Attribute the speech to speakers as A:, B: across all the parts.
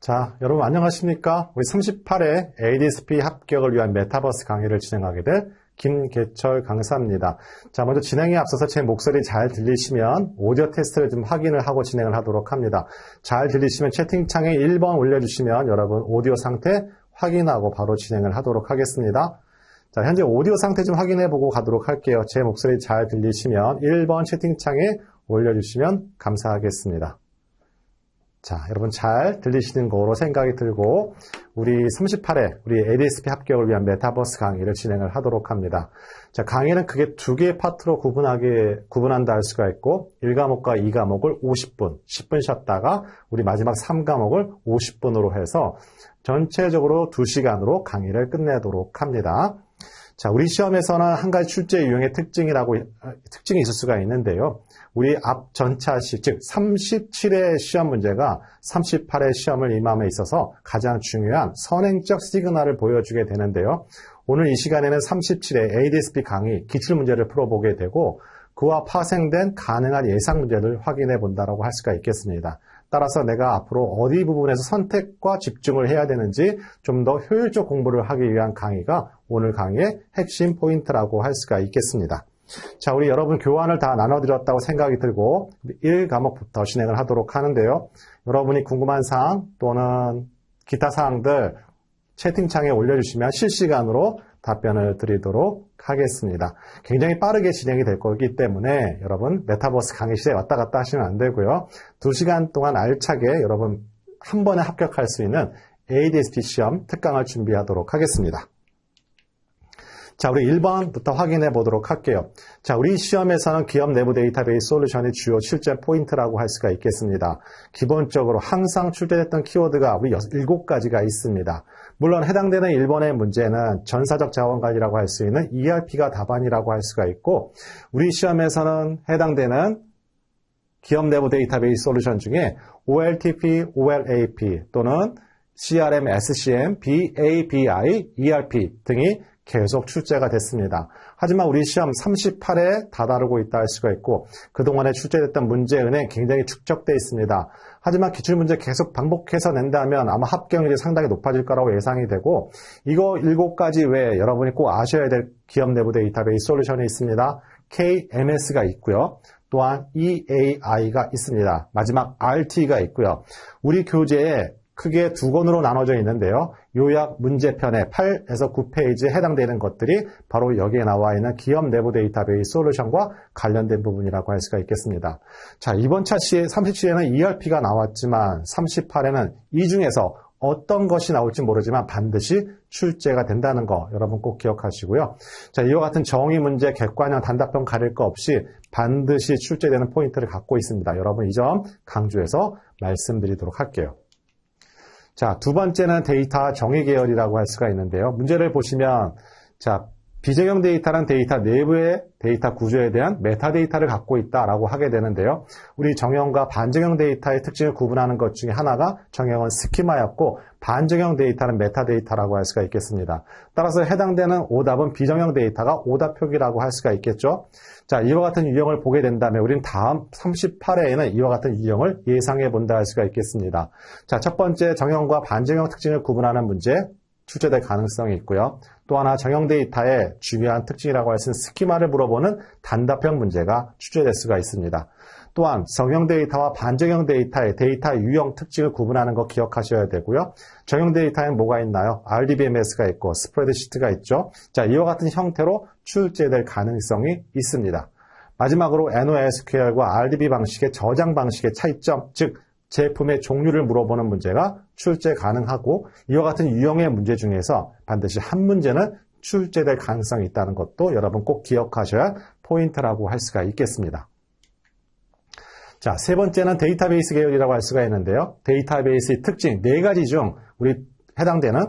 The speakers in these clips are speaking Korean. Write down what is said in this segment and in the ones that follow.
A: 자, 여러분 안녕하십니까? 우리 38회 ADSP 합격을 위한 메타버스 강의를 진행하게 될 김계철 강사입니다. 자, 먼저 진행에 앞서서 제 목소리 잘 들리시면 오디오 테스트를 좀 확인을 하고 진행을 하도록 합니다. 잘 들리시면 채팅창에 1번 올려주시면 여러분 오디오 상태 확인하고 바로 진행을 하도록 하겠습니다. 자, 현재 오디오 상태 좀 확인해 보고 가도록 할게요. 제 목소리 잘 들리시면 1번 채팅창에 올려주시면 감사하겠습니다. 자, 여러분 잘 들리시는 거로 생각이 들고 우리 38회 우리 ADSP 합격을 위한 메타버스 강의를 진행을 하도록 합니다. 자, 강의는 크게 두 개의 파트로 구분한다 할 수가 있고 1과목과 2과목을 50분, 10분 쉬었다가 우리 마지막 3과목을 50분으로 해서 전체적으로 2시간으로 강의를 끝내도록 합니다. 자, 우리 시험에서는 한 가지 출제 유형의 특징이 있을 수가 있는데요. 우리 앞 전차시, 즉 37회 시험 문제가 38회 시험을 임함에 있어서 가장 중요한 선행적 시그널을 보여주게 되는데요. 오늘 이 시간에는 37회 ADSP 강의 기출문제를 풀어보게 되고 그와 파생된 가능한 예상 문제를 확인해 본다라고 할 수가 있겠습니다. 따라서 내가 앞으로 어디 부분에서 선택과 집중을 해야 되는지 좀 더 효율적 공부를 하기 위한 강의가 오늘 강의의 핵심 포인트라고 할 수가 있겠습니다. 자, 우리 여러분 교환을 다 나눠드렸다고 생각이 들고 1과목부터 진행을 하도록 하는데요. 여러분이 궁금한 사항 또는 기타 사항들 채팅창에 올려주시면 실시간으로 답변을 드리도록 하겠습니다. 굉장히 빠르게 진행이 될 거기 때문에 여러분 메타버스 강의실에 왔다 갔다 하시면 안 되고요. 2시간 동안 알차게 여러분 한 번에 합격할 수 있는 ADSP 시험 특강을 준비하도록 하겠습니다. 자, 우리 1번부터 확인해 보도록 할게요. 자, 우리 시험에서는 기업 내부 데이터베이스 솔루션이 주요 출제 포인트라고 할 수가 있겠습니다. 기본적으로 항상 출제됐던 키워드가 우리 7가지가 있습니다. 물론 해당되는 1번의 문제는 전사적 자원관리라고 할 수 있는 ERP가 답안이라고 할 수가 있고 우리 시험에서는 해당되는 기업 내부 데이터베이스 솔루션 중에 OLTP, OLAP 또는 CRM, SCM, BABI, ERP 등이 계속 출제가 됐습니다. 하지만 우리 시험 38에 다다르고 있다 할 수가 있고 그동안에 출제됐던 문제은행 굉장히 축적되어 있습니다. 하지만 기출문제 계속 반복해서 낸다면 아마 합격률이 상당히 높아질 거라고 예상이 되고 이거 7가지 외에 여러분이 꼭 아셔야 될 기업 내부 데이터베이스 솔루션이 있습니다. KMS가 있고요. 또한 EAI가 있습니다. 마지막 RT가 있고요. 우리 교재에 크게 2권으로 나눠져 있는데요. 요약 문제편의 8에서 9페이지에 해당되는 것들이 바로 여기에 나와 있는 기업 내부 데이터베이스 솔루션과 관련된 부분이라고 할 수가 있겠습니다. 자, 이번 차시에 37에는 ERP가 나왔지만 38에는 이 중에서 어떤 것이 나올지 모르지만 반드시 출제가 된다는 거 여러분 꼭 기억하시고요. 자, 이와 같은 정의 문제, 객관형, 단답형 가릴 거 없이 반드시 출제되는 포인트를 갖고 있습니다. 여러분 이 점 강조해서 말씀드리도록 할게요. 자, 두 번째는 데이터 정의 계열이라고 할 수가 있는데요. 문제를 보시면, 자, 비정형 데이터는 데이터 내부의 데이터 구조에 대한 메타데이터를 갖고 있다라고 하게 되는데요. 우리 정형과 반정형 데이터의 특징을 구분하는 것 중에 하나가 정형은 스키마였고 반정형 데이터는 메타데이터라고 할 수가 있겠습니다. 따라서 해당되는 오답은 비정형 데이터가 오답 표기라고 할 수가 있겠죠. 자, 이와 같은 유형을 보게 된다면 우리는 다음 38회에는 이와 같은 유형을 예상해 본다 할 수가 있겠습니다. 자, 첫 번째 정형과 반정형 특징을 구분하는 문제 출제될 가능성이 있고요. 또 하나 정형 데이터의 중요한 특징이라고 할 수 있는 스키마를 물어보는 단답형 문제가 출제될 수가 있습니다. 또한 정형 데이터와 반정형 데이터의 데이터 유형 특징을 구분하는 거 기억하셔야 되고요. 정형 데이터에는 뭐가 있나요? RDBMS가 있고 스프레드시트가 있죠. 자, 이와 같은 형태로 출제될 가능성이 있습니다. 마지막으로 NoSQL과 RDB 방식의 저장 방식의 차이점, 즉 제품의 종류를 물어보는 문제가 출제 가능하고 이와 같은 유형의 문제 중에서 반드시 한 문제는 출제될 가능성이 있다는 것도 여러분 꼭 기억하셔야 할 포인트라고 할 수가 있겠습니다. 자, 세 번째는 데이터베이스 계열이라고 할 수가 있는데요. 데이터베이스의 특징 4가지 중 우리 해당되는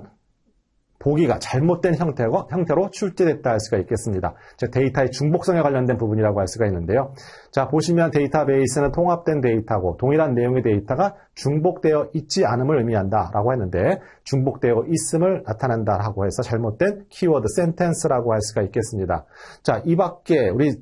A: 보기가 잘못된 형태로 출제됐다 할 수가 있겠습니다. 즉 데이터의 중복성에 관련된 부분이라고 할 수가 있는데요. 자, 보시면 데이터베이스는 통합된 데이터고 동일한 내용의 데이터가 중복되어 있지 않음을 의미한다라고 했는데 중복되어 있음을 나타낸다라고 해서 잘못된 키워드 센텐스라고 할 수가 있겠습니다. 자, 이 밖에 우리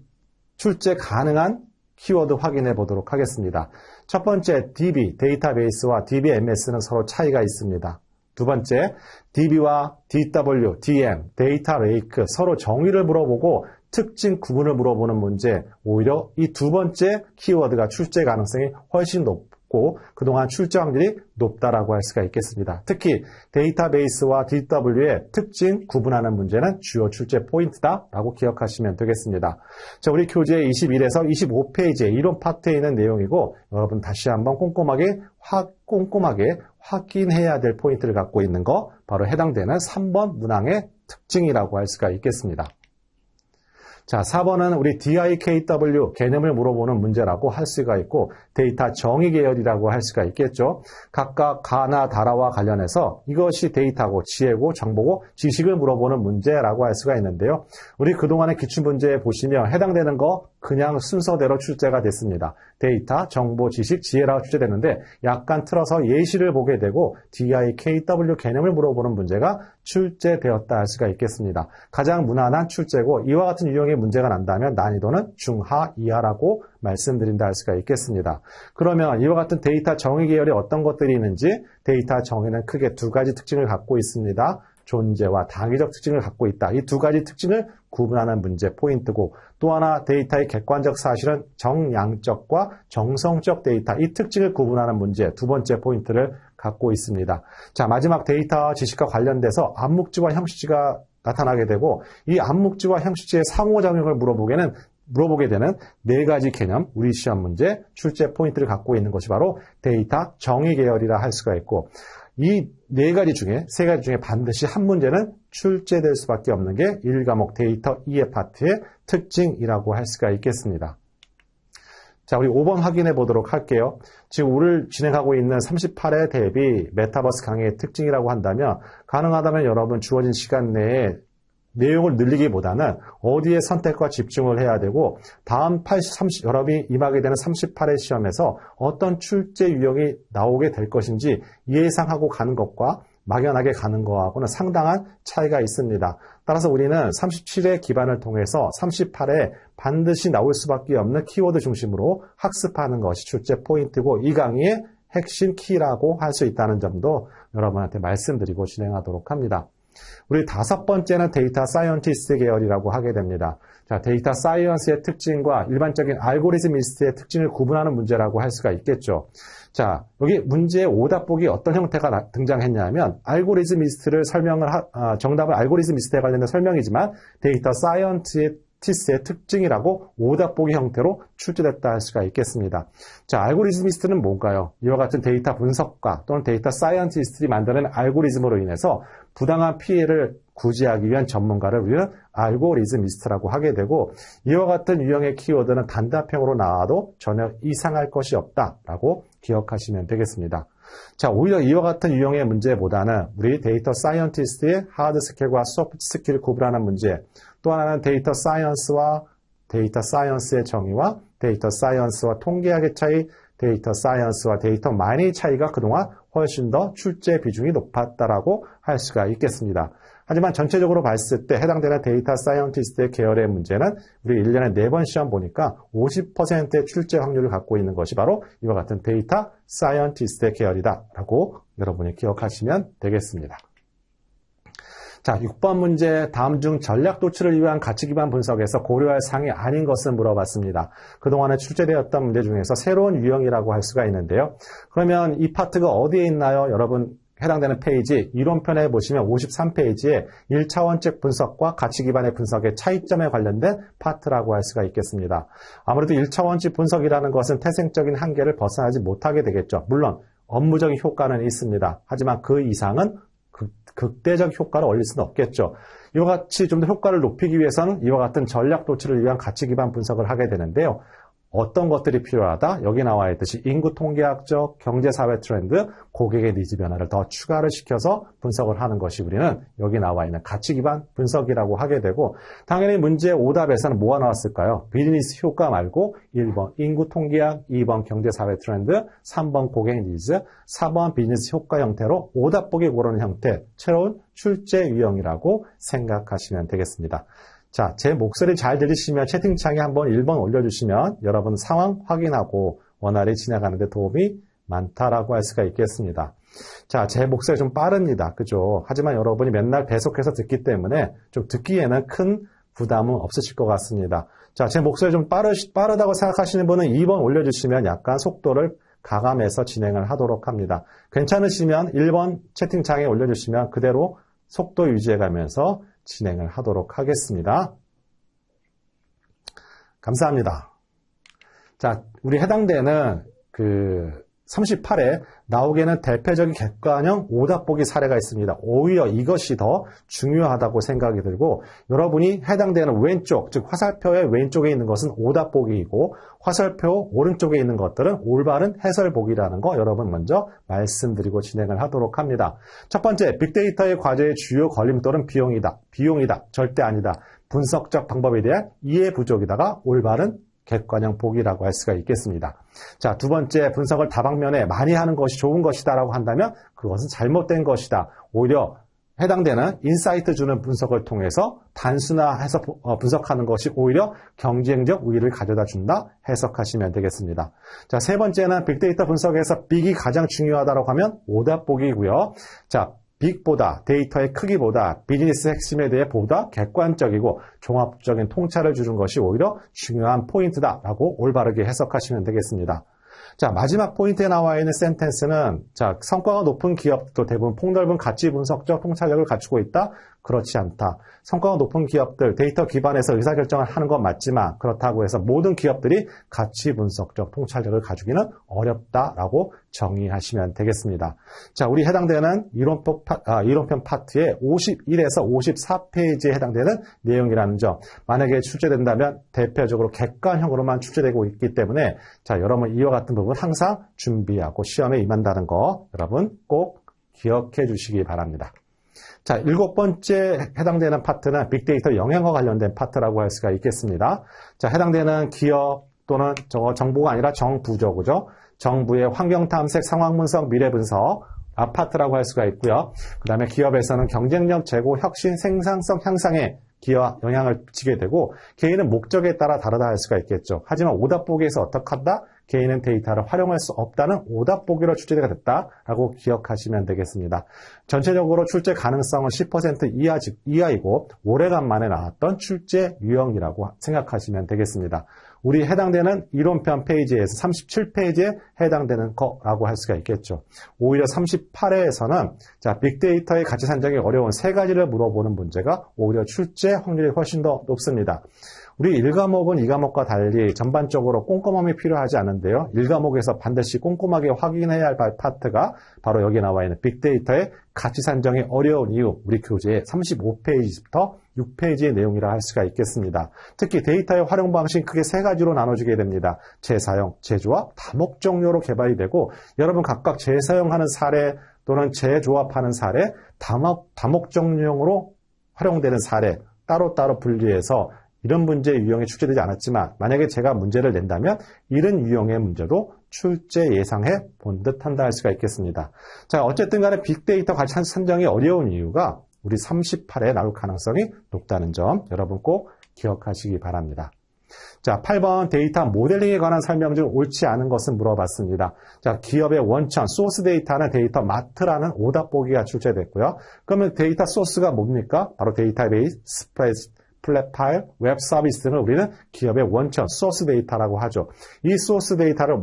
A: 출제 가능한 키워드 확인해 보도록 하겠습니다. 첫 번째, DB, 데이터베이스와 DBMS는 서로 차이가 있습니다. 두 번째, DB와 DW, DM, 데이터 레이크 서로 정의를 물어보고 특징 구분을 물어보는 문제, 오히려 이 두 번째 키워드가 출제 가능성이 훨씬 높고 그동안 출제 확률이 높다라고 할 수가 있겠습니다. 특히 데이터베이스와 DW의 특징 구분하는 문제는 주요 출제 포인트다라고 기억하시면 되겠습니다. 자, 우리 교재 21에서 25페이지의 이론 파트에 있는 내용이고 여러분 다시 한번 꼼꼼하게 확인해야 될 포인트를 갖고 있는 거 바로 해당되는 3번 문항의 특징이라고 할 수가 있겠습니다. 자, 4번은 우리 DIKW 개념을 물어보는 문제라고 할 수가 있고 데이터 정의 계열이라고 할 수가 있겠죠. 각각 가나 다라와 관련해서 이것이 데이터고 지혜고 정보고 지식을 물어보는 문제라고 할 수가 있는데요. 우리 그동안의 기출문제에 보시면 해당되는 거 그냥 순서대로 출제가 됐습니다. 데이터, 정보, 지식, 지혜라고 출제됐는데 약간 틀어서 예시를 보게 되고 DIKW 개념을 물어보는 문제가 출제되었다 할 수가 있겠습니다. 가장 무난한 출제고 이와 같은 유형의 문제가 난다면 난이도는 중하, 이하라고 말씀드린다 할 수가 있겠습니다. 그러면 이와 같은 데이터 정의 계열이 어떤 것들이 있는지 데이터 정의는 크게 두 가지 특징을 갖고 있습니다. 존재와 당위적 특징을 갖고 있다. 이 두 가지 특징을 구분하는 문제 포인트고 또 하나 데이터의 객관적 사실은 정량적과 정성적 데이터 이 특징을 구분하는 문제 두 번째 포인트를 갖고 있습니다. 자, 마지막 데이터 지식과 관련돼서 암묵지와 형식지가 나타나게 되고 이 암묵지와 형식지의 상호작용을 물어보게 되는 네 가지 개념, 우리 시험 문제 출제 포인트를 갖고 있는 것이 바로 데이터 정의 계열이라 할 수가 있고 이 네 가지 중에 세 가지 중에 반드시 한 문제는 출제될 수밖에 없는 게 1과목 데이터 2의 파트의 특징이라고 할 수가 있겠습니다. 자, 우리 5번 확인해 보도록 할게요. 지금 오늘 진행하고 있는 38회 대비 메타버스 강의의 특징이라고 한다면 가능하다면 여러분 주어진 시간 내에 내용을 늘리기보다는 어디에 선택과 집중을 해야 되고 다음 여러분이 임하게 되는 38회 시험에서 어떤 출제 유형이 나오게 될 것인지 예상하고 가는 것과 막연하게 가는 것하고는 상당한 차이가 있습니다. 따라서 우리는 37회 기반을 통해서 38회 반드시 나올 수밖에 없는 키워드 중심으로 학습하는 것이 출제 포인트고 이 강의의 핵심 키라고 할 수 있다는 점도 여러분한테 말씀드리고 진행하도록 합니다. 우리 다섯 번째는 데이터 사이언티스트 계열이라고 하게 됩니다. 자, 데이터 사이언스의 특징과 일반적인 알고리즘리스트의 특징을 구분하는 문제라고 할 수가 있겠죠. 자, 여기 문제의 오답복이 어떤 형태가 등장했냐면 알고리즘리스트를 정답은 알고리즘리스트에 관련된 설명이지만 데이터 사이언티스트의 특징이라고 오답보기 형태로 출제됐다 할 수가 있겠습니다. 자, 알고리즘리스트는 뭔가요? 이와 같은 데이터 분석가 또는 데이터 사이언티스트들이 만드는 알고리즘으로 인해서 부당한 피해를 구제하기 위한 전문가를 우리는 알고리즘리스트라고 하게 되고 이와 같은 유형의 키워드는 단답형으로 나와도 전혀 이상할 것이 없다라고 기억하시면 되겠습니다. 자, 오히려 이와 같은 유형의 문제보다는 우리 데이터 사이언티스트의 하드 스킬과 소프트 스킬을 구분하는 문제 또 하나는 데이터 사이언스와 데이터 사이언스의 정의와 데이터 사이언스와 통계학의 차이 데이터 사이언스와 데이터 마이닝의 차이가 그동안 훨씬 더 출제 비중이 높았다라고 할 수가 있겠습니다. 하지만 전체적으로 봤을 때 해당되는 데이터 사이언티스트의 계열의 문제는 우리 1년에 4번 시험 보니까 50%의 출제 확률을 갖고 있는 것이 바로 이와 같은 데이터 사이언티스트의 계열이다라고 여러분이 기억하시면 되겠습니다. 자, 6번 문제 다음 중 전략 도출을 위한 가치 기반 분석에서 고려할 사항이 아닌 것을 물어봤습니다. 그동안에 출제되었던 문제 중에서 새로운 유형이라고 할 수가 있는데요. 그러면 이 파트가 어디에 있나요? 여러분 해당되는 페이지 이론편에 보시면 53페이지에 1차원적 분석과 가치 기반의 분석의 차이점에 관련된 파트라고 할 수가 있겠습니다. 아무래도 1차원적 분석이라는 것은 태생적인 한계를 벗어나지 못하게 되겠죠. 물론 업무적인 효과는 있습니다. 하지만 그 이상은 극대적 효과를 얻을 수는 없겠죠. 이와 같이 좀 더 효과를 높이기 위해서는 이와 같은 전략 도출을 위한 가치 기반 분석을 하게 되는데요. 어떤 것들이 필요하다? 여기 나와 있듯이 인구 통계학적, 경제사회 트렌드, 고객의 니즈 변화를 더 추가를 시켜서 분석을 하는 것이 우리는 여기 나와 있는 가치 기반 분석이라고 하게 되고 당연히 문제 오답에서는 뭐가 나왔을까요? 비즈니스 효과 말고 1번 인구 통계학, 2번 경제사회 트렌드, 3번 고객 니즈, 4번 비즈니스 효과 형태로 오답 보기 고르는 형태, 새로운 출제 유형이라고 생각하시면 되겠습니다. 자, 제 목소리 잘 들리시면 채팅창에 한번 1번 올려주시면 여러분 상황 확인하고 원활히 지나가는 데 도움이 많다라고 할 수가 있겠습니다. 자, 제 목소리 좀 빠릅니다. 그죠? 하지만 여러분이 맨날 배속해서 듣기 때문에 좀 듣기에는 큰 부담은 없으실 것 같습니다. 자, 제 목소리 좀 빠르다고 생각하시는 분은 2번 올려주시면 약간 속도를 가감해서 진행을 하도록 합니다. 괜찮으시면 1번 채팅창에 올려주시면 그대로 속도 유지해가면서 진행을 하도록 하겠습니다. 감사합니다. 자, 우리 해당되는 38에 나오게는 대표적인 객관형 오답보기 사례가 있습니다. 오히려 이것이 더 중요하다고 생각이 들고 여러분이 해당되는 왼쪽, 즉 화살표의 왼쪽에 있는 것은 오답보기이고 화살표 오른쪽에 있는 것들은 올바른 해설보기라는 거 여러분 먼저 말씀드리고 진행을 하도록 합니다. 첫 번째, 빅데이터의 과제의 주요 걸림돌은 비용이다. 절대 아니다. 분석적 방법에 대한 이해 부족이다가 올바른 객관형 보기라고 할 수가 있겠습니다. 자, 두 번째, 분석을 다방면에 많이 하는 것이 좋은 것이다라고 한다면 그것은 잘못된 것이다. 오히려 해당되는 인사이트 주는 분석을 통해서 단순화해서 분석하는 것이 오히려 경쟁적 우위를 가져다 준다 해석하시면 되겠습니다. 자, 세 번째는 빅데이터 분석에서 빅이 가장 중요하다고 하면 오답보기이고요. 자, 빅보다 데이터의 크기보다 비즈니스 핵심에 대해 보다 객관적이고 종합적인 통찰을 주는 것이 오히려 중요한 포인트다라고 올바르게 해석하시면 되겠습니다. 자, 마지막 포인트에 나와 있는 센텐스는 자, 성과가 높은 기업도 대부분 폭넓은 가치 분석적 통찰력을 갖추고 있다? 그렇지 않다. 성과가 높은 기업들, 데이터 기반에서 의사결정을 하는 건 맞지만 그렇다고 해서 모든 기업들이 가치 분석적 통찰력을 가지기는 어렵다라고 정의하시면 되겠습니다. 자, 우리 해당되는 이론편 파트의 51에서 54페이지에 해당되는 내용이라는 점, 만약에 출제된다면 대표적으로 객관형으로만 출제되고 있기 때문에 자, 여러분 이와 같은 부분 항상 준비하고 시험에 임한다는 거 여러분 꼭 기억해 주시기 바랍니다. 자, 7번째 해당되는 파트는 빅데이터 영향과 관련된 파트라고 할 수가 있겠습니다. 자, 해당되는 기업 또는 정보가 아니라 정부죠, 그죠? 정부의 환경 탐색, 상황 분석, 미래 분석 파트라고 할 수가 있고요. 그 다음에 기업에서는 경쟁력 제고, 혁신, 생산성 향상에 기업 영향을 미치게 되고 개인은 목적에 따라 다르다 할 수가 있겠죠. 하지만 오답보기에서 어떻게 한다? 개인은 데이터를 활용할 수 없다는 오답보기로 출제가 됐다라고 기억하시면 되겠습니다. 전체적으로 출제 가능성은 10% 이하이고 오래간만에 나왔던 출제 유형이라고 생각하시면 되겠습니다. 우리 해당되는 이론편 페이지에서 37페이지에 해당되는 거라고 할 수가 있겠죠. 오히려 38회에서는 자, 빅데이터의 가치 산정이 어려운 세 가지를 물어보는 문제가 오히려 출제 확률이 훨씬 더 높습니다. 우리 1과목은 2과목과 달리 전반적으로 꼼꼼함이 필요하지 않은데요. 1과목에서 반드시 꼼꼼하게 확인해야 할 파트가 바로 여기 나와 있는 빅데이터의 가치 산정이 어려운 이유, 우리 교재의 35페이지부터 6페이지의 내용이라 할 수가 있겠습니다. 특히 데이터의 활용 방식 크게 세 가지로 나눠지게 됩니다. 재사용, 재조합, 다목적용으로 개발이 되고 여러분 각각 재사용하는 사례 또는 재조합하는 사례, 다목적용으로 활용되는 사례 따로따로 분리해서 이런 문제 유형에 출제되지 않았지만 만약에 제가 문제를 낸다면 이런 유형의 문제도 출제 예상해 본 듯한다 할 수가 있겠습니다. 자, 어쨌든 간에 빅데이터 가치 산정이 어려운 이유가 우리 38에 나올 가능성이 높다는 점 여러분 꼭 기억하시기 바랍니다. 자, 8번 데이터 모델링에 관한 설명 중 옳지 않은 것은 물어봤습니다. 자, 기업의 원천, 소스 데이터는 데이터 마트라는 오답보기가 출제됐고요. 그러면 데이터 소스가 뭡니까? 바로 데이터베이스, 스프레드, 플랫 파일, 웹 서비스 등을 우리는 기업의 원천, 소스 데이터라고 하죠. 이 소스 데이터를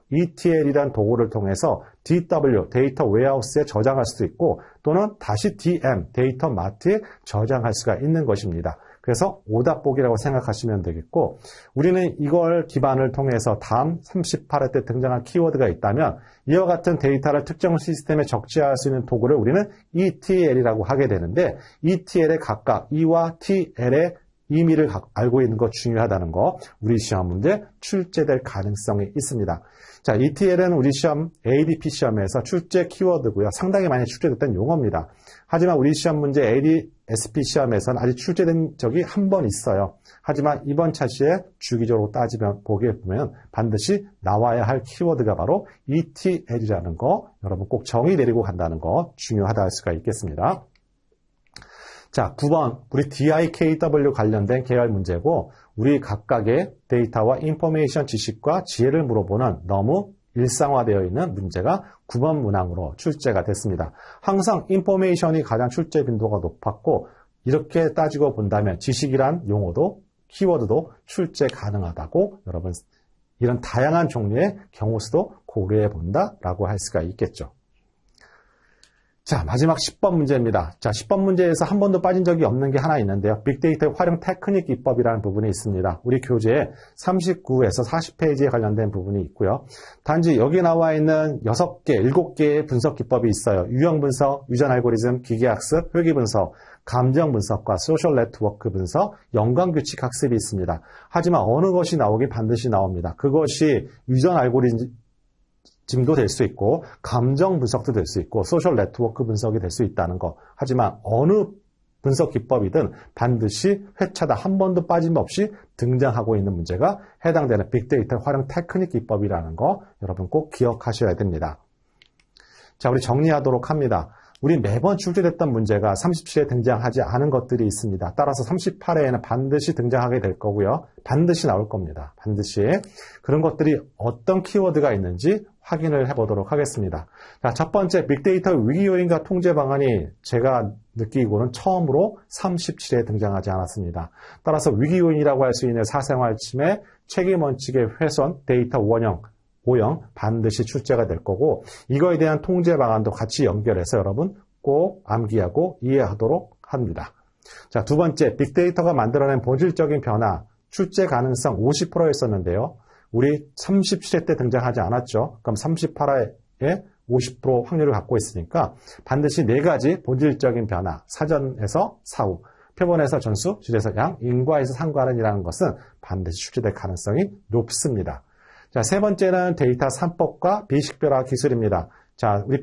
A: ETL이라는 도구를 통해서 DW, 데이터 웨어하우스에 저장할 수도 있고 또는 다시 DM, 데이터 마트에 저장할 수가 있는 것입니다. 그래서 오답보기라고 생각하시면 되겠고 우리는 이걸 기반을 통해서 다음 38회 때 등장할 키워드가 있다면 이와 같은 데이터를 특정 시스템에 적재할 수 있는 도구를 우리는 ETL이라고 하게 되는데 ETL의 각각 E와 TL의 의미를 알고 있는 것 중요하다는 거 우리 시험 문제 출제될 가능성이 있습니다. 자, ETL은 우리 시험 ADP 시험에서 출제 키워드고요. 상당히 많이 출제됐던 용어입니다. 하지만 우리 시험 문제 ADSP 시험에서는 아직 출제된 적이 한 번 있어요. 하지만 이번 차시에 주기적으로 보게 보면 반드시 나와야 할 키워드가 바로 ETL이라는 거 여러분 꼭 정의 내리고 간다는 거 중요하다 할 수가 있겠습니다. 자, 9번 우리 DIKW 관련된 계열 문제고 우리 각각의 데이터와 인포메이션 지식과 지혜를 물어보는 너무 일상화되어 있는 문제가 9번 문항으로 출제가 됐습니다. 항상 인포메이션이 가장 출제 빈도가 높았고 이렇게 따지고 본다면 지식이란 용어도 키워드도 출제 가능하다고 여러분 이런 다양한 종류의 경우 수도 고려해 본다라고 할 수가 있겠죠. 자, 마지막 10번 문제입니다. 자, 10번 문제에서 한 번도 빠진 적이 없는 게 하나 있는데요. 빅데이터 활용 테크닉 기법이라는 부분이 있습니다. 우리 교재에 39에서 40페이지에 관련된 부분이 있고요. 단지 여기 나와 있는 6개, 7개의 분석 기법이 있어요. 유형 분석, 유전 알고리즘, 기계학습, 회귀 분석, 감정 분석과 소셜 네트워크 분석, 연관 규칙 학습이 있습니다. 하지만 어느 것이 나오긴 반드시 나옵니다. 그것이 유전 알고리즘도 될 수 있고 감정 분석도 될 수 있고 소셜 네트워크 분석이 될 수 있다는 거. 하지만 어느 분석 기법이든 반드시 회차다 한 번도 빠짐없이 등장하고 있는 문제가 해당되는 빅데이터 활용 테크닉 기법이라는 거 여러분 꼭 기억하셔야 됩니다. 자, 우리 정리하도록 합니다. 우리 매번 출제됐던 문제가 37에 등장하지 않은 것들이 있습니다. 따라서 38회에는 반드시 등장하게 될 거고요. 반드시 나올 겁니다. 반드시. 그런 것들이 어떤 키워드가 있는지 확인을 해보도록 하겠습니다. 자, 첫 번째 빅데이터 위기 요인과 통제 방안이 제가 느끼고는 처음으로 37에 등장하지 않았습니다. 따라서 위기 요인이라고 할 수 있는 사생활 침해, 책임 원칙의 훼손, 데이터 원형, 오형 반드시 출제가 될 거고 이거에 대한 통제 방안도 같이 연결해서 여러분 꼭 암기하고 이해하도록 합니다. 자, 두 번째 빅데이터가 만들어낸 본질적인 변화 출제 가능성 50%였었는데요. 우리 37회 때 등장하지 않았죠. 그럼 38회에 50% 확률을 갖고 있으니까 반드시 4가지 본질적인 변화 사전에서 사후, 표본에서 전수, 질에서 양, 인과에서 상관은이라는 것은 반드시 출제될 가능성이 높습니다. 자, 세 번째는 데이터 산법과 비식별화 기술입니다. 자, 우리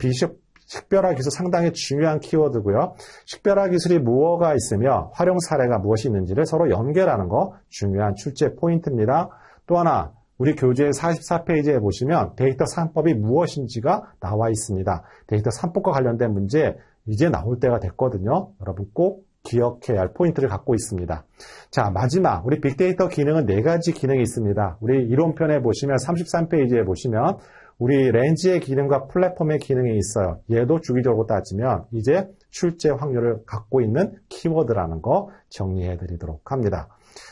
A: 식별화 기술 상당히 중요한 키워드고요. 식별화 기술이 무엇가 있으며 활용 사례가 무엇이 있는지를 서로 연결하는 거 중요한 출제 포인트입니다. 또 하나, 우리 교재 44페이지에 보시면 데이터 산법이 무엇인지가 나와 있습니다. 데이터 산법과 관련된 문제 이제 나올 때가 됐거든요. 여러분 꼭 기억해야 할 포인트를 갖고 있습니다. 자, 마지막 우리 빅데이터 기능은 4가지 기능이 있습니다. 우리 이론편에 보시면 33페이지에 보시면 우리 렌즈의 기능과 플랫폼의 기능이 있어요. 얘도 주기적으로 따지면 이제 출제 확률을 갖고 있는 키워드라는 거 정리해 드리도록 합니다.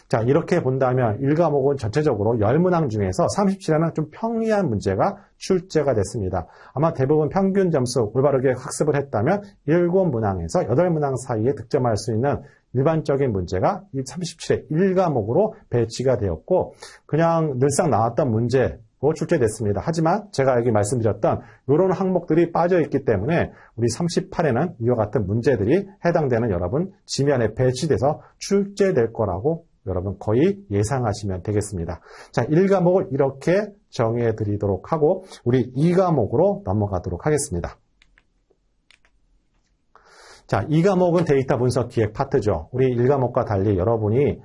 A: 자, 이렇게 본다면 1과목은 전체적으로 10문항 중에서 37회는 좀 평이한 문제가 출제가 됐습니다. 아마 대부분 평균 점수 올바르게 학습을 했다면 7문항에서 8문항 사이에 득점할 수 있는 일반적인 문제가 이 37회 1과목으로 배치가 되었고 그냥 늘상 나왔던 문제로 출제됐습니다. 하지만 제가 여기 말씀드렸던 이런 항목들이 빠져있기 때문에 우리 38회는 이와 같은 문제들이 해당되는 여러분 지면에 배치돼서 출제될 거라고 여러분 거의 예상하시면 되겠습니다. 자, 1과목을 이렇게 정해 드리도록 하고 우리 2과목으로 넘어가도록 하겠습니다. 자, 2과목은 데이터 분석 기획 파트죠. 우리 1과목과 달리 여러분이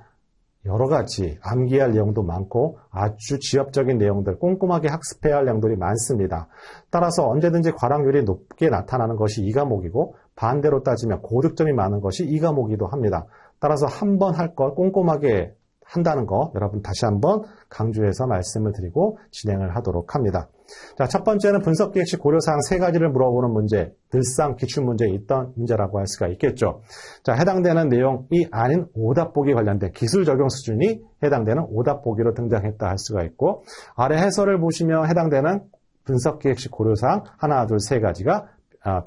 A: 여러 가지 암기할 내용도 많고 아주 지엽적인 내용들 꼼꼼하게 학습해야 할 내용들이 많습니다. 따라서 언제든지 과락률이 높게 나타나는 것이 2과목이고 반대로 따지면 고득점이 많은 것이 2과목이기도 합니다. 따라서 한 번 할 것 꼼꼼하게 한다는 거 여러분 다시 한번 강조해서 말씀을 드리고 진행을 하도록 합니다. 자, 첫 번째는 분석 기획식 고려사항 3가지를 물어보는 문제, 늘상 기출문제에 있던 문제라고 할 수가 있겠죠. 자, 해당되는 내용이 아닌 오답 보기 관련된 기술 적용 수준이 해당되는 오답 보기로 등장했다 할 수가 있고 아래 해설을 보시면 해당되는 분석 기획식 고려사항 하나, 둘, 3가지가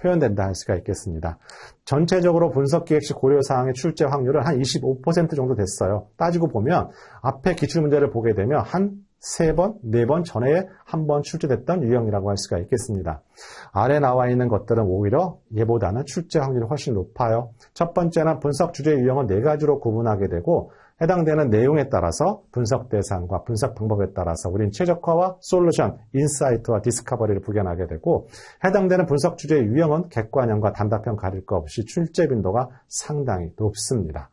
A: 표현된다 할 수가 있겠습니다. 전체적으로 분석기획식 고려사항의 출제 확률은 한 25% 정도 됐어요. 따지고 보면 앞에 기출문제를 보게 되면 한 3번, 4번 전에 한 번 출제됐던 유형이라고 할 수가 있겠습니다. 아래 나와 있는 것들은 오히려 얘보다는 출제 확률이 훨씬 높아요. 첫 번째는 분석 주제 유형을 4가지로 구분하게 되고 해당되는 내용에 따라서 분석 대상과 분석 방법에 따라서 우리는 최적화와 솔루션, 인사이트와 디스커버리를 구현하게 되고 해당되는 분석 주제의 유형은 객관형과 단답형 가릴 것 없이 출제 빈도가 상당히 높습니다.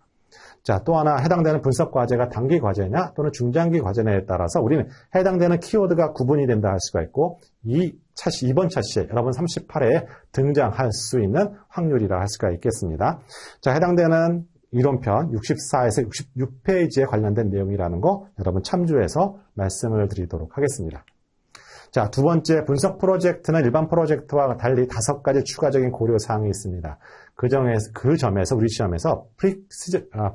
A: 자, 또 하나 해당되는 분석 과제가 단기 과제냐 또는 중장기 과제냐에 따라서 우리는 해당되는 키워드가 구분이 된다 할 수가 있고 이번 차시에 여러분 38회에 등장할 수 있는 확률이라 할 수가 있겠습니다. 자, 해당되는 이론편 64에서 66페이지에 관련된 내용이라는 거 여러분 참조해서 말씀을 드리도록 하겠습니다. 자, 두 번째 분석 프로젝트는 일반 프로젝트와 달리 5가지 추가적인 고려 사항이 있습니다. 그 점에서 우리 시험에서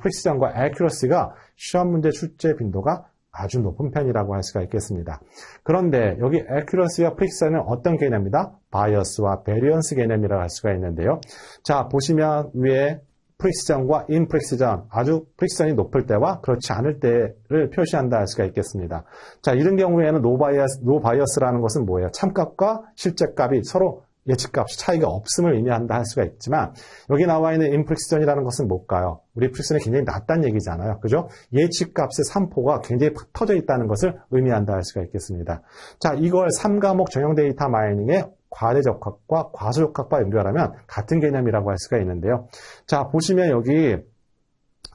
A: 프리시전과 애큐러시가 시험 문제 출제 빈도가 아주 높은 편이라고 할 수가 있겠습니다. 그런데 여기 애큐러시와 프리시전은 어떤 개념이다? 바이어스와 베리언스 개념이라고 할 수가 있는데요. 자, 보시면 위에 프리시전과 인프리시전, 아주 프리시전이 높을 때와 그렇지 않을 때를 표시한다 할 수가 있겠습니다. 자, 이런 경우에는 노바이어스라는 것은 뭐예요? 참값과 실제값이 서로 예측값이 차이가 없음을 의미한다 할 수가 있지만 여기 나와 있는 인프리시전이라는 것은 뭘까요? 우리 프리시전이 굉장히 낮다는 얘기잖아요. 그죠? 예측값의 산포가 굉장히 퍼져 있다는 것을 의미한다 할 수가 있겠습니다. 자, 이걸 3과목 정형 데이터 마이닝의 과대적합과 과소적합과 연결하면 같은 개념이라고 할 수가 있는데요. 자, 보시면 여기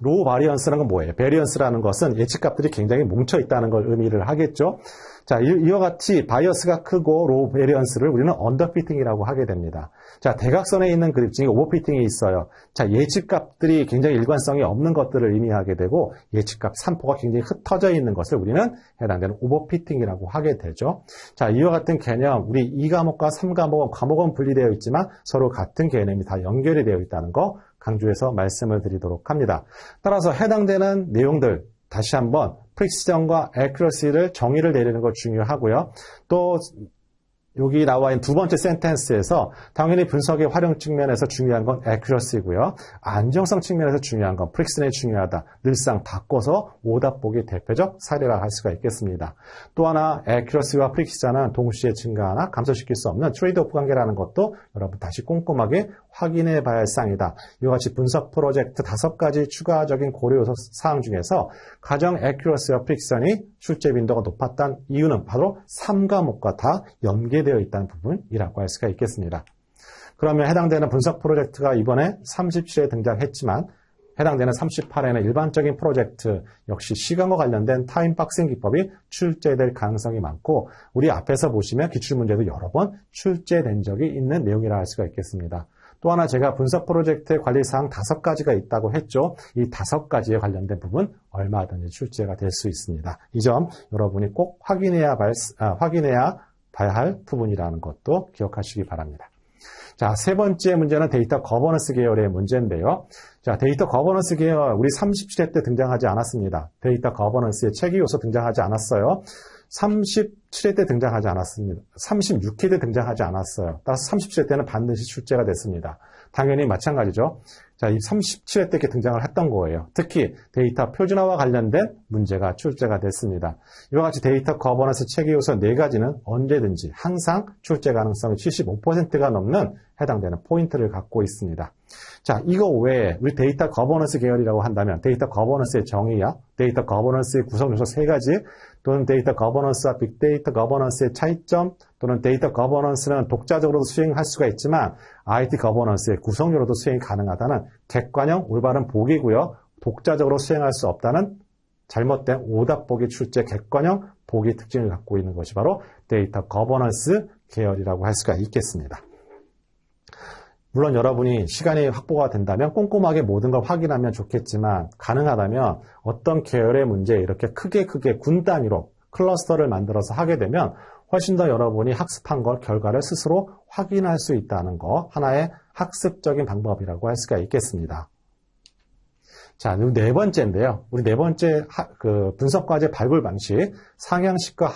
A: 로우 바리언스라는 건 뭐예요? 베리언스라는 것은 예측값들이 굉장히 뭉쳐 있다는 걸 의미를 하겠죠. 자, 이와 같이 바이어스가 크고 로우 베리언스를 우리는 언더피팅이라고 하게 됩니다. 자, 대각선에 있는 그립 중에 오버피팅이 있어요. 자, 예측값들이 굉장히 일관성이 없는 것들을 의미하게 되고 예측값 산포가 굉장히 흩어져 있는 것을 우리는 해당되는 오버피팅이라고 하게 되죠. 자, 이와 같은 개념, 우리 2과목과 3과목은 과목은 분리되어 있지만 서로 같은 개념이 다 연결이 되어 있다는 거 강조해서 말씀을 드리도록 합니다. 따라서 해당되는 내용들 다시 한번 프리시전과 애큐러시를 정의를 내리는 것 중요하고요. 또 여기 나와 있는 두 번째 센텐스에서 당연히 분석의 활용 측면에서 중요한 건 애큐러시고요. 안정성 측면에서 중요한 건 프리시전이 중요하다. 늘상 바꿔서 오답 보기 대표적 사례라 할 수가 있겠습니다. 또 하나 애큐러시와 프리시전은 동시에 증가하나 감소시킬 수 없는 트레이드오프 관계라는 것도 여러분 다시 꼼꼼하게 확인해 봐야 할 사항이다. 이와 같이 분석 프로젝트 5가지 추가적인 고려 요소 사항 중에서 가장 애큐러시와 프리시전이 출제 빈도가 높았던 이유는 바로 3과목과 다 연계되어 있다는 부분이라고 할 수가 있겠습니다. 그러면 해당되는 분석 프로젝트가 이번에 37회에 등장했지만 해당되는 38회는 일반적인 프로젝트 역시 시간과 관련된 타임 박싱 기법이 출제될 가능성이 많고 우리 앞에서 보시면 기출문제도 여러 번 출제된 적이 있는 내용이라 할 수가 있겠습니다. 또 하나 제가 분석 프로젝트의 관리사항 5가지가 있다고 했죠. 이 5가지에 관련된 부분 얼마든지 출제가 될 수 있습니다. 이 점 여러분이 꼭 확인해야 봐야 할 부분이라는 것도 기억하시기 바랍니다. 자, 세 번째 문제는 데이터 거버넌스 계열의 문제인데요. 자, 데이터 거버넌스 계열 우리 37회 때 등장하지 않았습니다. 데이터 거버넌스의 체계 요소 등장하지 않았어요. 37회 때 등장하지 않았습니다. 36회 때 등장하지 않았어요. 따라서 37회 때는 반드시 출제가 됐습니다. 당연히 마찬가지죠. 자, 이 37회 때 이렇게 등장을 했던 거예요. 특히 데이터 표준화와 관련된 문제가 출제가 됐습니다. 이와 같이 데이터 거버넌스 체계 요소 4가지는 언제든지 항상 출제 가능성이 75%가 넘는 해당되는 포인트를 갖고 있습니다. 자, 이거 외에 우리 데이터 거버넌스 계열이라고 한다면 데이터 거버넌스의 정의야, 데이터 거버넌스의 구성 요소 3가지, 또는 데이터 거버넌스와 빅데이터 거버넌스의 차이점, 또는 데이터 거버넌스는 독자적으로도 수행할 수가 있지만 IT 거버넌스의 구성료로도 수행이 가능하다는 객관형 올바른 보기고요. 독자적으로 수행할 수 없다는 잘못된 오답 보기 출제 객관형 보기 특징을 갖고 있는 것이 바로 데이터 거버넌스 계열이라고 할 수가 있겠습니다. 물론 여러분이 시간이 확보가 된다면 꼼꼼하게 모든 걸 확인하면 좋겠지만 가능하다면 어떤 계열의 문제 이렇게 크게 군 단위로 클러스터를 만들어서 하게 되면 훨씬 더 여러분이 학습한 것 결과를 스스로 확인할 수 있다는 거 하나의 학습적인 방법이라고 할 수가 있겠습니다. 자, 네 번째인데요. 우리 네 번째 분석과제 발굴 방식, 상향식과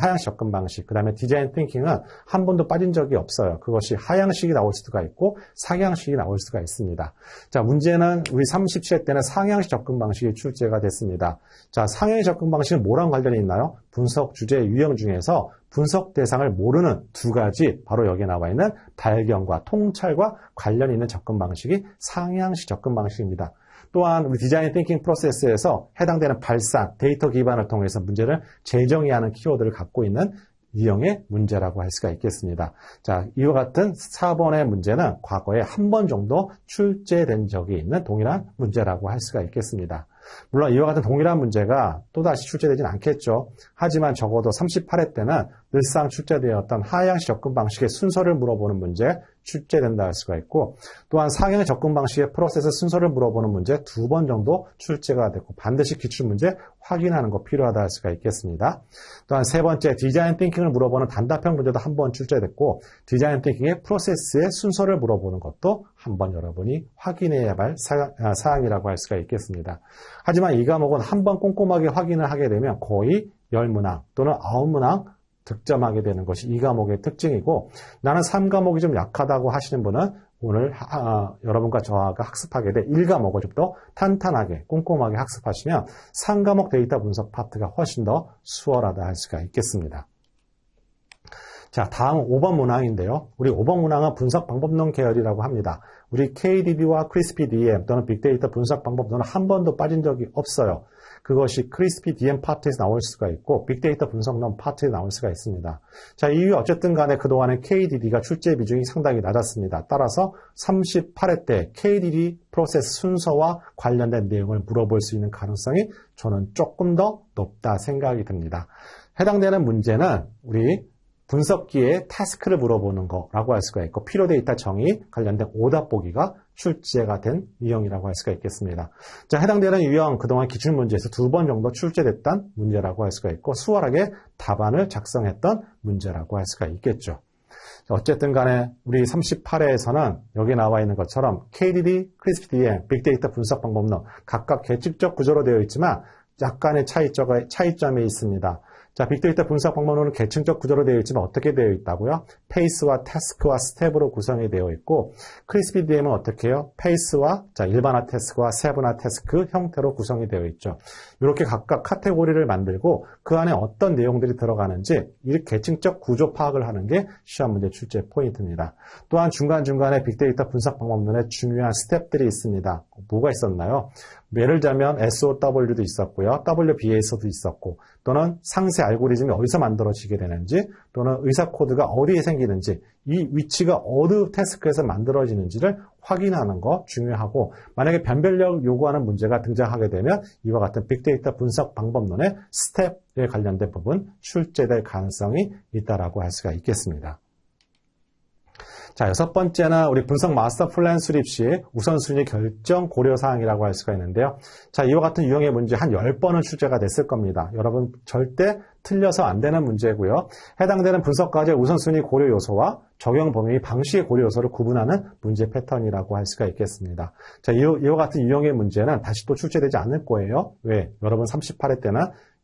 A: 하향식 접근 방식, 그 다음에 디자인 띵킹은 한 번도 빠진 적이 없어요. 그것이 하향식이 나올 수가 있고 상향식이 나올 수가 있습니다. 자, 문제는 우리 37회 때는 상향식 접근 방식이 출제가 됐습니다. 자, 상향식 접근 방식은 뭐랑 관련이 있나요? 분석 주제 유형 중에서 분석 대상을 모르는 2가지 바로 여기에 나와 있는 발견과 통찰과 관련이 있는 접근 방식이 상향식 접근 방식입니다. 또한 우리 디자인 띵킹 프로세스에서 해당되는 발상, 데이터 기반을 통해서 문제를 재정의하는 키워드를 갖고 있는 유형의 문제라고 할 수가 있겠습니다. 자, 이와 같은 4번의 문제는 과거에 한 번 정도 출제된 적이 있는 동일한 문제라고 할 수가 있겠습니다. 물론 이와 같은 동일한 문제가 또다시 출제되진 않겠죠. 하지만 적어도 38회 때는 늘상 출제되었던 하향식 접근 방식의 순서를 물어보는 문제 출제된다 할 수가 있고, 또한 상향 접근 방식의 프로세스 순서를 물어보는 문제 2번 정도 출제가 됐고, 반드시 기출문제 확인하는 거 필요하다 할 수가 있겠습니다. 또한 세 번째, 디자인 띵킹을 물어보는 단답형 문제도 한 번 출제됐고, 디자인 띵킹의 프로세스의 순서를 물어보는 것도 한번 여러분이 확인해야 할 사항이라고 할 수가 있겠습니다. 하지만 이 과목은 한번 꼼꼼하게 확인을 하게 되면 거의 10문항 또는 9문항 득점하게 되는 것이 이 과목의 특징이고, 나는 3과목이 좀 약하다고 하시는 분은 오늘 여러분과 저와 학습하게 될 1과목을 좀 더 탄탄하게 꼼꼼하게 학습하시면 3과목 데이터 분석 파트가 훨씬 더 수월하다 할 수가 있겠습니다. 자, 다음 5번 문항인데요. 우리 5번 문항은 분석 방법론 계열이라고 합니다. 우리 KDB와 CRISP-DM 또는 빅데이터 분석 방법론은 한 번도 빠진 적이 없어요. 그것이 CRISP-DM 파트에서 나올 수가 있고 빅데이터 분석론 파트에 나올 수가 있습니다. 자, 이후 어쨌든 간에 그동안에 KDD가 출제 비중이 상당히 낮았습니다. 따라서 38회 때 KDD 프로세스 순서와 관련된 내용을 물어볼 수 있는 가능성이 저는 조금 더 높다 생각이 듭니다. 해당되는 문제는 우리 분석기의 타스크를 물어보는 거라고 할 수가 있고, 필요 데이터 정의 관련된 오답 보기가 출제가 된 유형이라고 할 수가 있겠습니다. 자, 해당되는 유형 그동안 기출문제에서 2번 정도 출제됐던 문제라고 할 수가 있고, 수월하게 답안을 작성했던 문제라고 할 수가 있겠죠. 어쨌든 간에 우리 38회에서는 여기 나와 있는 것처럼 KDD, CRISP-DM, 빅데이터 분석 방법론 각각 계측적 구조로 되어 있지만 약간의 차이점이 있습니다. 자, 빅데이터 분석 방법론은 계층적 구조로 되어 있지만 어떻게 되어 있다고요? 페이스와 태스크와 스텝으로 구성이 되어 있고, CRISP-DM은 어떻게 해요? 페이스와 일반화 태스크와 세분화 태스크 형태로 구성이 되어 있죠. 이렇게 각각 카테고리를 만들고 그 안에 어떤 내용들이 들어가는지 이 계층적 구조 파악을 하는 게 시험 문제 출제 포인트입니다. 또한 중간중간에 빅데이터 분석 방법론에 중요한 스텝들이 있습니다. 뭐가 있었나요? 예를 들자면 SOW도 있었고요. WBA에서도 있었고, 또는 상세 알고리즘이 어디서 만들어지게 되는지, 또는 의사 코드가 어디에 생기는지, 이 위치가 어느 태스크에서 만들어지는지를 확인하는 거 중요하고, 만약에 변별력 요구하는 문제가 등장하게 되면 이와 같은 빅데이터 분석 방법론의 스텝에 관련된 부분 출제될 가능성이 있다라고 할 수가 있겠습니다. 자, 6번째는 우리 분석 마스터 플랜 수립 시 우선순위 결정 고려사항이라고 할 수가 있는데요. 자, 이와 같은 유형의 문제 한 10번은 출제가 됐을 겁니다. 여러분 절대 틀려서 안 되는 문제고요. 해당되는 분석 과제 우선순위 고려 요소와 적용 범위 방식의 고려 요소를 구분하는 문제 패턴이라고 할 수가 있겠습니다. 자, 이와 같은 유형의 문제는 다시 또 출제되지 않을 거예요. 왜? 여러분 38회 때는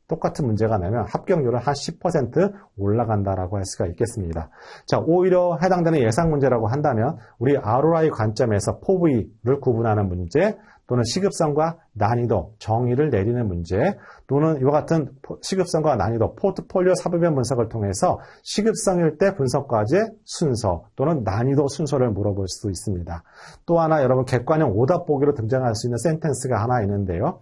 A: 똑같은 문제가 나면 합격률은 한 10% 올라간다라고 할 수가 있겠습니다. 자, 오히려 해당되는 예상 문제라고 한다면 우리 ROI 관점에서 POV를 구분하는 문제, 또는 시급성과 난이도, 정의를 내리는 문제, 또는 이와 같은 시급성과 난이도, 포트폴리오 사부변 분석을 통해서 시급성일 때 분석과제 순서 또는 난이도 순서를 물어볼 수 있습니다. 또 하나 여러분 객관형 오답 보기로 등장할 수 있는 센텐스가 하나 있는데요.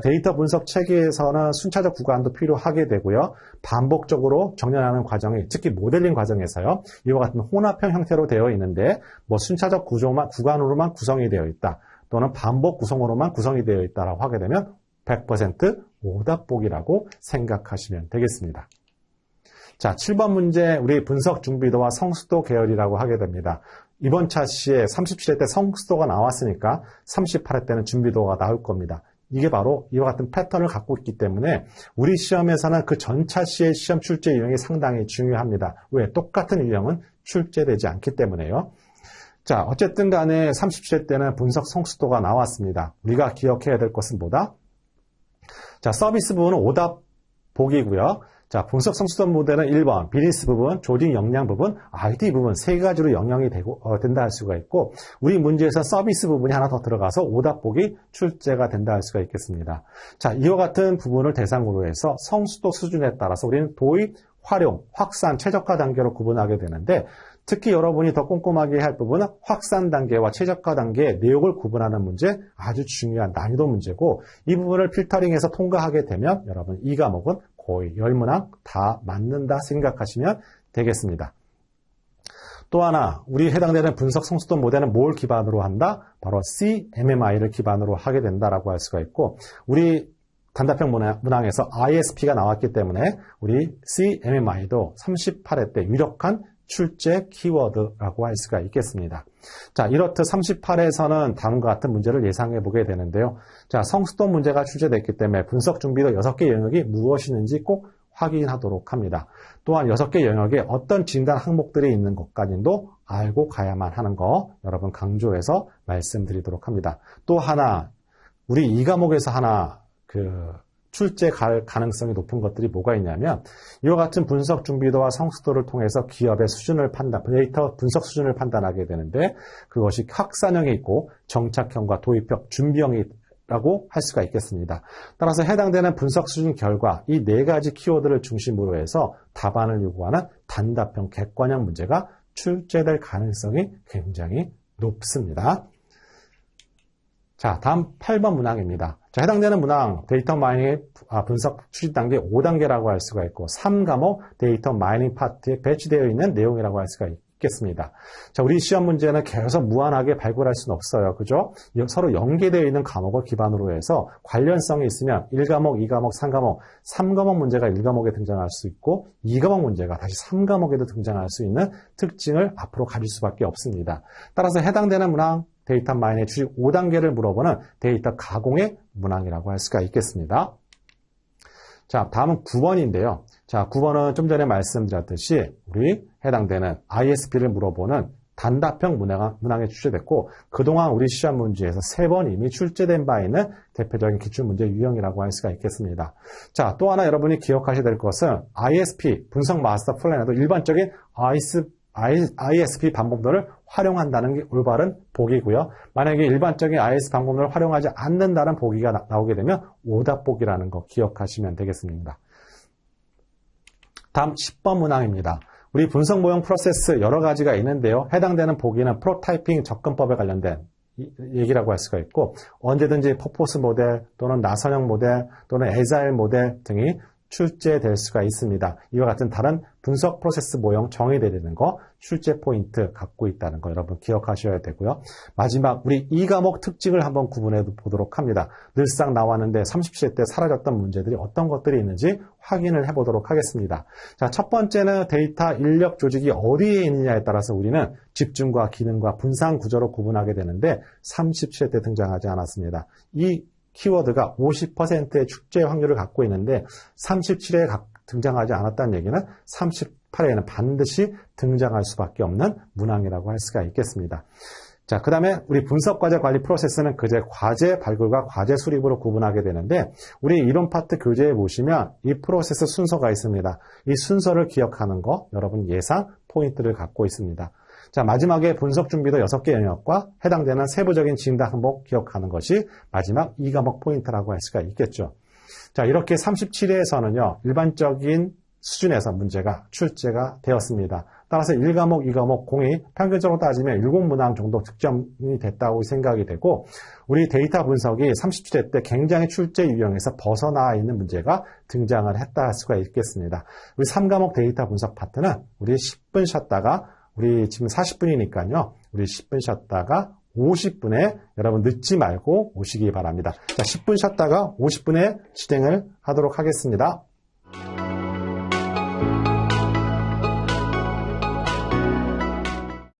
A: 데이터 분석 체계에서는 순차적 구간도 필요하게 되고요. 반복적으로 정렬하는 과정이, 특히 모델링 과정에서요. 이와 같은 혼합형 형태로 되어 있는데 순차적 구간으로만 구성이 되어 있다. 또는 반복 구성으로만 구성이 되어 있다라고 하게 되면 100% 오답 보기라고 생각하시면 되겠습니다. 자, 7번 문제 우리 분석 중비도와 성수도 계열이라고 하게 됩니다. 이번 차시에 37회 때 성수도가 나왔으니까 38회 때는 중비도가 나올 겁니다. 이게 바로 이와 같은 패턴을 갖고 있기 때문에 우리 시험에서는 그 전 차시의 시험 출제 유형이 상당히 중요합니다. 왜? 똑같은 유형은 출제되지 않기 때문에요. 자, 어쨌든 간에 37회 때는 분석 성수도가 나왔습니다. 우리가 기억해야 될 것은 뭐다? 자, 서비스 부분은 오답 보기고요. 자, 분석 성수도 모델은 1번, 비즈니스 부분, 조직 역량 부분, IT 부분 세 가지로 영역이 된다 할 수가 있고, 우리 문제에서 서비스 부분이 하나 더 들어가서 오답 보기 출제가 된다 할 수가 있겠습니다. 자, 이와 같은 부분을 대상으로 해서 성수도 수준에 따라서 우리는 도입, 활용, 확산, 최적화 단계로 구분하게 되는데, 특히 여러분이 더 꼼꼼하게 할 부분은 확산 단계와 최적화 단계의 내용을 구분하는 문제, 아주 중요한 난이도 문제고, 이 부분을 필터링해서 통과하게 되면 여러분 이 과목은 거의 10문항 다 맞는다 생각하시면 되겠습니다. 또 하나, 우리 해당되는 분석 성숙도 모델은 뭘 기반으로 한다? 바로 CMMI를 기반으로 하게 된다라고 할 수가 있고, 우리 단답형 문항에서 ISP가 나왔기 때문에 우리 CMMI도 38회 때 유력한 출제 키워드라고 할 수가 있겠습니다. 자, 이렇듯 38회에서는 다음과 같은 문제를 예상해 보게 되는데요. 자, 성숙도 문제가 출제됐기 때문에 분석 준비도 6개 영역이 무엇이는지 꼭 확인하도록 합니다. 또한 6개 영역에 어떤 진단 항목들이 있는 것까지도 알고 가야만 하는 거 여러분 강조해서 말씀드리도록 합니다. 또 하나, 우리 이 과목에서 하나 출제 가능성이 높은 것들이 뭐가 있냐면 이와 같은 분석 준비도와 성숙도를 통해서 기업의 수준을 데이터 분석 수준을 판단하게 되는데 그것이 확산형이 있고 정착형과 도입형, 준비형이라고 할 수가 있겠습니다. 따라서 해당되는 분석 수준 결과 이 4가지 키워드를 중심으로 해서 답안을 요구하는 단답형 객관형 문제가 출제될 가능성이 굉장히 높습니다. 자, 다음 8번 문항입니다. 자, 해당되는 문항 데이터 마이닝 분석 추진 단계 5단계라고 할 수가 있고 3과목 데이터 마이닝 파트에 배치되어 있는 내용이라고 할 수가 있겠습니다. 자, 우리 시험 문제는 계속 무한하게 발굴할 수는 없어요. 그죠? 서로 연계되어 있는 과목을 기반으로 해서 관련성이 있으면 1과목, 2과목, 3과목, 3과목 문제가 1과목에 등장할 수 있고 2과목 문제가 다시 3과목에도 등장할 수 있는 특징을 앞으로 가질 수밖에 없습니다. 따라서 해당되는 문항 데이터 마이닝 추진 5단계를 물어보는 데이터 가공의 문항이라고 할 수가 있겠습니다. 자, 다음은 9번인데요. 자, 9번은 좀 전에 말씀드렸듯이 우리 해당되는 ISP를 물어보는 단답형 문항에 출제됐고 그동안 우리 시험 문제에서 3번 이미 출제된 바 있는 대표적인 기출문제 유형이라고 할 수가 있겠습니다. 자, 또 하나 여러분이 기억하셔야 될 것은 ISP, 분석 마스터 플래너도 일반적인 ISP 방법론을 활용한다는 게 올바른 보기고요. 만약에 일반적인 ISP 방법론을 활용하지 않는다는 보기가 나오게 되면 오답보기라는 거 기억하시면 되겠습니다. 다음 10번 문항입니다. 우리 분석 모형 프로세스 여러 가지가 있는데요. 해당되는 보기는 프로타이핑 접근법에 관련된 얘기라고 할 수가 있고 언제든지 퍼포스 모델 또는 나선형 모델 또는 에자일 모델 등이 출제될 수가 있습니다. 이와 같은 다른 분석 프로세스 모형 정의되는 거 출제 포인트 갖고 있다는 거 여러분 기억하셔야 되고요. 마지막 우리 2과목 특징을 한번 구분해 보도록 합니다. 늘상 나왔는데 37회 때 사라졌던 문제들이 어떤 것들이 있는지 확인을 해보도록 하겠습니다. 자, 첫 번째는 데이터 인력 조직이 어디에 있느냐에 따라서 우리는 집중과 기능과 분산 구조로 구분하게 되는데 37회 때 등장하지 않았습니다. 이 키워드가 50%의 출제 확률을 갖고 있는데 37회에 등장하지 않았다는 얘기는 38회에는 반드시 등장할 수밖에 없는 문항이라고 할 수가 있겠습니다. 자, 그 다음에 우리 분석과제 관리 프로세스는 그제 과제 발굴과 과제 수립으로 구분하게 되는데 우리 이론 파트 교재에 보시면 이 프로세스 순서가 있습니다. 이 순서를 기억하는 거 여러분 예상 포인트를 갖고 있습니다. 자, 마지막에 분석 준비도 6개 영역과 해당되는 세부적인 진단 항목 기억하는 것이 마지막 2과목 포인트라고 할 수가 있겠죠. 자, 이렇게 37회에서는요, 일반적인 수준에서 문제가 출제가 되었습니다. 따라서 1과목, 2과목 공이 평균적으로 따지면 7문항 정도 득점이 됐다고 생각이 되고 우리 데이터 분석이 37회 때 굉장히 출제 유형에서 벗어나 있는 문제가 등장을 했다 할 수가 있겠습니다. 우리 3과목 데이터 분석 파트는 우리 10분 쉬었다가 우리 지금 40분이니까요. 우리 10분 쉬었다가 50분에 여러분 늦지 말고 오시기 바랍니다. 자, 10분 쉬었다가 50분에 진행을 하도록 하겠습니다.